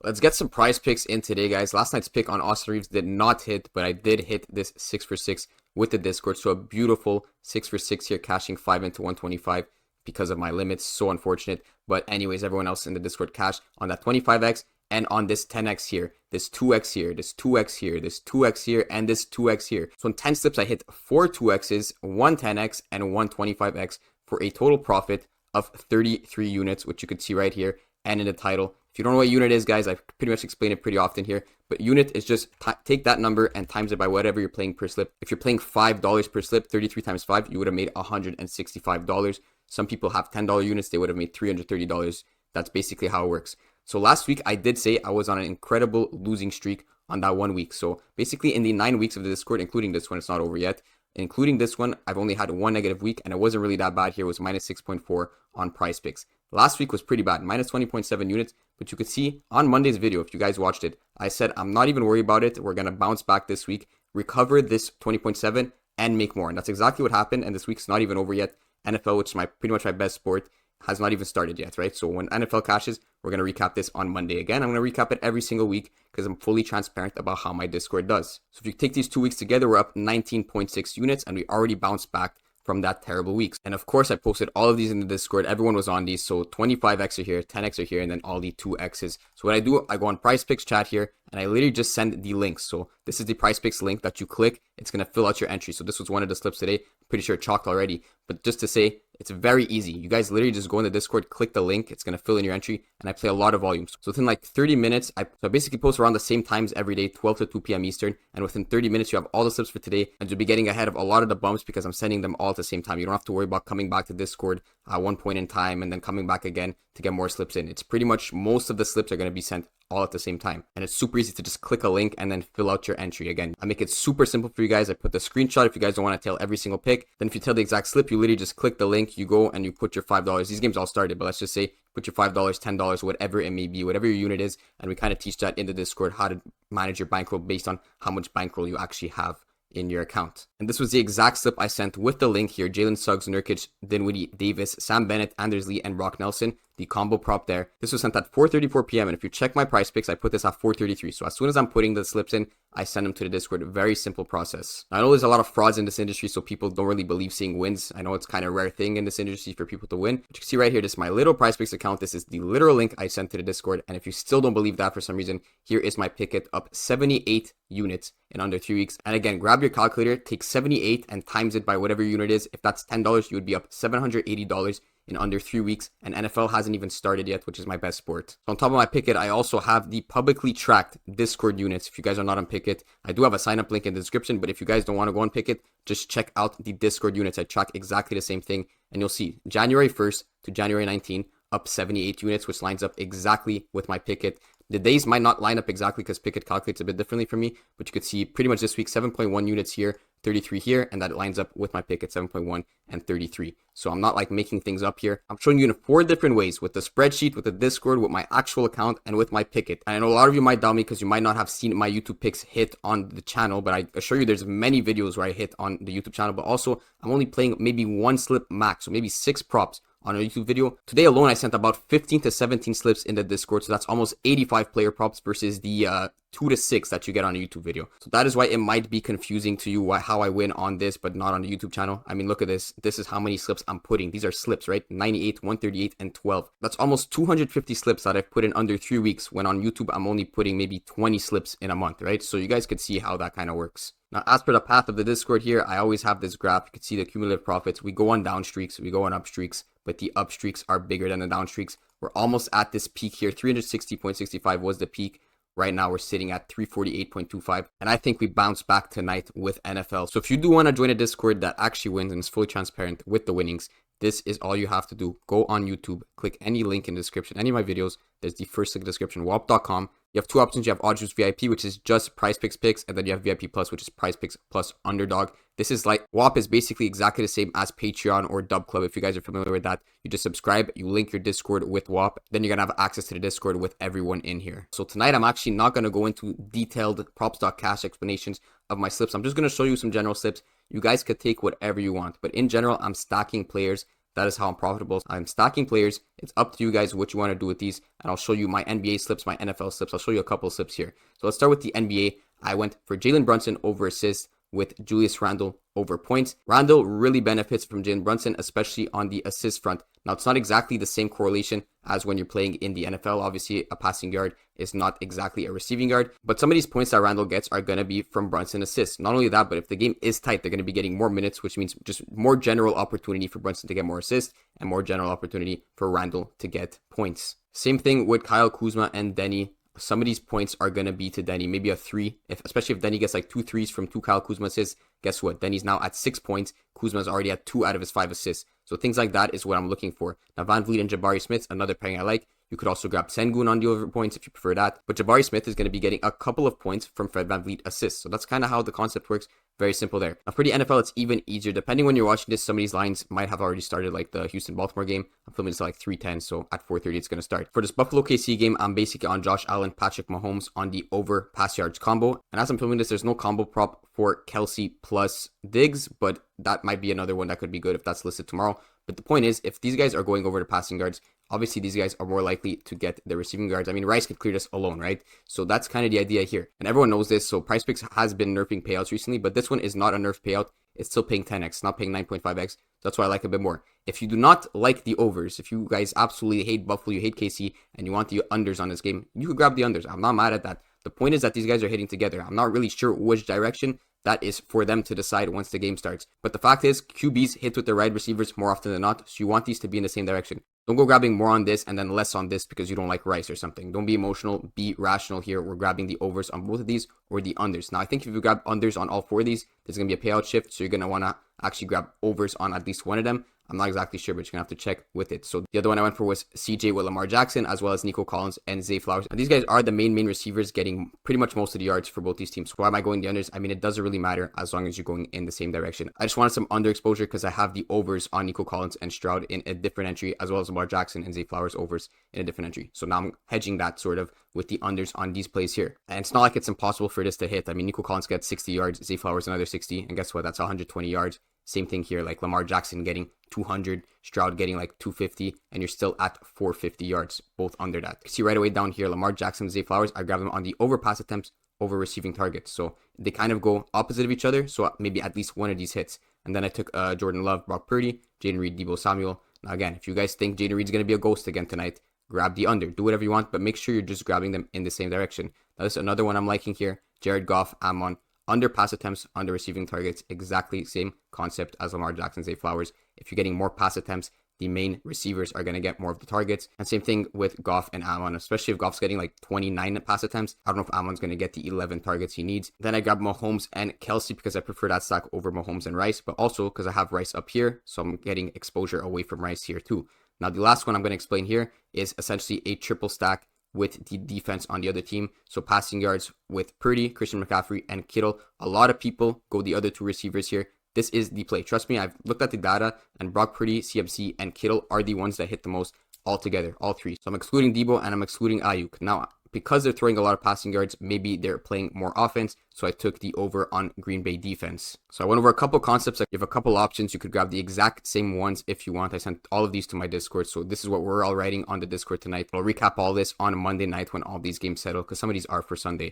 let's get some prize picks in today, guys. Last night's pick on Austin Reeves did not hit, but I did hit this 6 for 6 with the Discord. So a beautiful 6 for 6 here, cashing 5 into 125 because of my limits. So unfortunate. But anyways, everyone else in the Discord cashed on that 25x and on this 10x here, this 2x here, this 2x here, this 2x here, and this 2x here. So in 10 slips, I hit 4 2x's, 1 10x, and 1 25x for a total profit of 33 units, which you could see right here and in the title. If you don't know what unit is, guys, I pretty much explain it pretty often here. But unit is just take that number and times it by whatever you're playing per slip. If you're playing $5 per slip, 33 times 5, you would have made $165. Some people have $10 units, they would have made $330. That's basically how it works. So last week, I did say I was on an incredible losing streak on that 1 week. So basically in the 9 weeks of the Discord, including this one, it's not over yet. Including this one, I've only had one negative week, and it wasn't really that bad here. It was minus 6.4 on Prizepicks. Last week was pretty bad, minus 20.7 units. But you could see on Monday's video, if you guys watched it, I said I'm not even worried about it. We're going to bounce back this week, recover this 20.7, and make more. And that's exactly what happened. And this week's not even over yet. NFL, which is pretty much my best sport, has not even started yet, right? So when NFL cashes, we're going to recap this on Monday again. I'm going to recap it every single week because I'm fully transparent about how my Discord does. So if you take these 2 weeks together, we're up 19.6 units and we already bounced back from that terrible weeks. And of course, I posted all of these in the Discord. Everyone was on these. So 25x are here, 10x are here, and then all the 2x's. So what I do, I go on Prizepicks chat here and I literally just send the links. So this is the Prizepicks link that you click. It's going to fill out your entry. So this was one of the slips today. Pretty sure it chalked already. But just to say, it's very easy. You guys literally just go in the Discord, click the link. It's going to fill in your entry. And I play a lot of volumes. So within like 30 minutes, I basically post around the same times every day, 12 to 2 p.m. Eastern. And within 30 minutes, you have all the slips for today. And you'll be getting ahead of a lot of the bumps because I'm sending them all at the same time. You don't have to worry about coming back to Discord at one point in time and then coming back again to get more slips in. It's pretty much most of the slips are going to be sent all at the same time. And it's super easy to just click a link and then fill out your entry. Again, I make it super simple for you guys. I put the screenshot if you guys don't want to tell every single pick. Then if you tell the exact slip, you literally just click the link, you go and you put your $5. These games all started, but let's just say put your $5, $10, whatever it may be, whatever your unit is. And we kind of teach that in the Discord, how to manage your bankroll based on how much bankroll you actually have in your account. And this was the exact slip I sent with the link here. Jalen Suggs, Nurkic, Dinwiddie, Davis, Sam Bennett, Anders Lee, and Brock Nelson. The combo prop there. This was sent at 4:34 p.m. And if you check my Prizepicks, I put this at 4:33. So as soon as I'm putting the slips in, I send them to the Discord. Very simple process. Now, I know there's a lot of frauds in this industry, so people don't really believe seeing wins. I know it's kind of a rare thing in this industry for people to win. But you can see right here, this is my little Prizepicks account. This is the literal link I sent to the Discord. And if you still don't believe that for some reason, here is my picket up 78 units in under 3 weeks. And again, grab your calculator, take 78 and times it by whatever your unit is. If that's $10, you would be up $780 in under 3 weeks, and NFL hasn't even started yet, which is my best sport. So on top of my picket, I also have the publicly tracked Discord units. If you guys are not on picket, I do have a sign up link in the description, but if you guys don't want to go on picket, just check out the Discord units. I track exactly the same thing, and you'll see January 1st to January 19th, up 78 units, which lines up exactly with my picket. The days might not line up exactly because picket calculates a bit differently for me, but you could see pretty much this week, 7.1 units here, 33 here, and that lines up with my picket, 7.1 and 33. So I'm not like making things up here. I'm showing you in 4 different ways, with the spreadsheet, with the Discord, with my actual account, and with my picket. And I know a lot of you might doubt me because you might not have seen my YouTube picks hit on the channel, but I assure you there's many videos where I hit on the YouTube channel, but also I'm only playing maybe 1 slip max, so maybe 6 props on a YouTube video. Today alone, I sent about 15 to 17 slips in the Discord. So that's almost 85 player props versus the 2 to 6 that you get on a YouTube video. So that is why it might be confusing to you how I win on this, but not on the YouTube channel. I mean, look at this. This is how many slips I'm putting. These are slips, right? 98, 138, and 12. That's almost 250 slips that I've put in under 3 weeks, when on YouTube, I'm only putting maybe 20 slips in a month, right? So you guys could see how that kind of works. Now, as per the path of the Discord here, I always have this graph. You can see the cumulative profits. We go on down streaks, we go on up streaks, but the up streaks are bigger than the down streaks. We're almost at this peak here. 360.65 was the peak. Right now, we're sitting at 348.25. And I think we bounce back tonight with NFL. So if you do want to join a Discord that actually wins and is fully transparent with the winnings, this is all you have to do. Go on YouTube, click any link in the description, any of my videos. There's the first link in the description, wop.com. You have 2 options. You have OddsJuice VIP, which is just Prizepicks picks, and then you have VIP Plus, which is Prizepicks plus Underdog. This is like, WAP is basically exactly the same as Patreon or Dub Club. If you guys are familiar with that, you just subscribe, you link your Discord with WAP, then you're going to have access to the Discord with everyone in here. So tonight, I'm actually not going to go into detailed props.cash explanations of my slips. I'm just going to show you some general slips. You guys could take whatever you want, but in general, I'm stacking players that is how I'm profitable. I'm stacking players. It's up to you guys what you want to do with these. And I'll show you my NBA slips, my NFL slips. I'll show you a couple slips here. So let's start with the NBA. I went for Jalen Brunson over assists with Julius Randle over points. Randle really benefits from Jalen Brunson, especially on the assist front. Now, it's not exactly the same correlation as when you're playing in the NFL. Obviously, a passing yard is not exactly a receiving yard, but some of these points that Randle gets are going to be from Brunson assists. Not only that, but if the game is tight, they're going to be getting more minutes, which means just more general opportunity for Brunson to get more assists and more general opportunity for Randle to get points. Same thing with Kyle Kuzma and Denny. Some of these points are going to be to Denny, maybe a 3, especially if Denny gets like 2 threes from 2 Kyle Kuzma assists. Guess what? Denny's now at 6 points. Kuzma's already at 2 out of his 5 assists. So things like that is what I'm looking for. Now, Van Vliet and Jabari Smith, another pairing I like. You could also grab Sengun on the over points if you prefer that. But Jabari Smith is going to be getting a couple of points from Fred Van Vliet assists. So that's kind of how the concept works. Very simple there. Now for the NFL, it's even easier. Depending when you're watching this, some of these lines might have already started, like the Houston-Baltimore game. I'm filming this at like 3:10, so at 4:30 it's going to start. For this Buffalo-KC game, I'm basically on Josh Allen, Patrick Mahomes on the over pass yards combo. And as I'm filming this, there's no combo prop for Kelsey plus Diggs, but that might be another one that could be good if that's listed tomorrow. But the point is, if these guys are going over to passing yards, obviously these guys are more likely to get the receiving yards. I mean, Rice could clear this alone, right? So that's kind of the idea here. And everyone knows this. So Prizepicks has been nerfing payouts recently, but this one is not a nerf payout. It's still paying 10x, not paying 9.5x. That's why I like a bit more. If you do not like the overs, if you guys absolutely hate Buffalo, you hate KC, and you want the unders on this game, you could grab the unders. I'm not mad at that. The point is that these guys are hitting together. I'm not really sure which direction. That is for them to decide once the game starts. But the fact is, QBs hit with the right receivers more often than not, so you want these to be in the same direction. Don't go grabbing more on this and then less on this because you don't like Rice or something. Don't be emotional, be rational here. We're grabbing the overs on both of these or the unders. Now, I think if you grab unders on all 4 of these, there's going to be a payout shift, so you're going to want to actually grab overs on at least one of them. I'm not exactly sure, but you're going to have to check with it. So the other one I went for was CJ with Lamar Jackson, as well as Nico Collins and Zay Flowers. And these guys are the main receivers getting pretty much most of the yards for both these teams. So why am I going the unders? I mean, it doesn't really matter as long as you're going in the same direction. I just wanted some underexposure because I have the overs on Nico Collins and Stroud in a different entry, as well as Lamar Jackson and Zay Flowers overs in a different entry. So now I'm hedging that sort of with the unders on these plays here. And it's not like it's impossible for this to hit. I mean, Nico Collins gets 60 yards, Zay Flowers another 60, and guess what? That's 120 yards. Same thing here, like Lamar Jackson getting 200, Stroud getting like 250, and you're still at 450 yards, both under that. You see right away down here, Lamar Jackson, Zay Flowers, I grab them on the over pass attempts, over receiving targets. So they kind of go opposite of each other, so maybe at least one of these hits. And then I took Jordan Love, Brock Purdy, Jaden Reed, Deebo Samuel. Now again, if you guys think Jaden Reed's going to be a ghost again tonight, grab the under. Do whatever you want, but make sure you're just grabbing them in the same direction. Now this is another one I'm liking here. Jared Goff, Amon. Under pass attempts, under receiving targets, exactly same concept as Lamar Jackson, Zay Flowers. If you're getting more pass attempts, the main receivers are going to get more of the targets. And same thing with Goff and Amon, especially if Goff's getting like 29 pass attempts. I don't know if Amon's going to get the 11 targets he needs. Then I grab Mahomes and Kelsey because I prefer that stack over Mahomes and Rice, but also because I have Rice up here, so I'm getting exposure away from Rice here too. Now the last one I'm going to explain here is essentially a triple stack with the defense on the other team. So passing yards with Purdy, Christian McCaffrey, and Kittle. A lot of people go the other 2 receivers here. This is the play. Trust me, I've looked at the data, and Brock Purdy, CMC, and Kittle are the ones that hit the most altogether, all 3. So I'm excluding Deebo and I'm excluding Ayuk. Now, because they're throwing a lot of passing yards, maybe they're playing more offense. So I took the over on Green Bay defense. So I went over a couple concepts. You have a couple options. You could grab the exact same ones if you want. I sent all of these to my Discord. So this is what we're all writing on the Discord tonight. I'll recap all this on a Monday night when all these games settle, because some of these are for Sunday.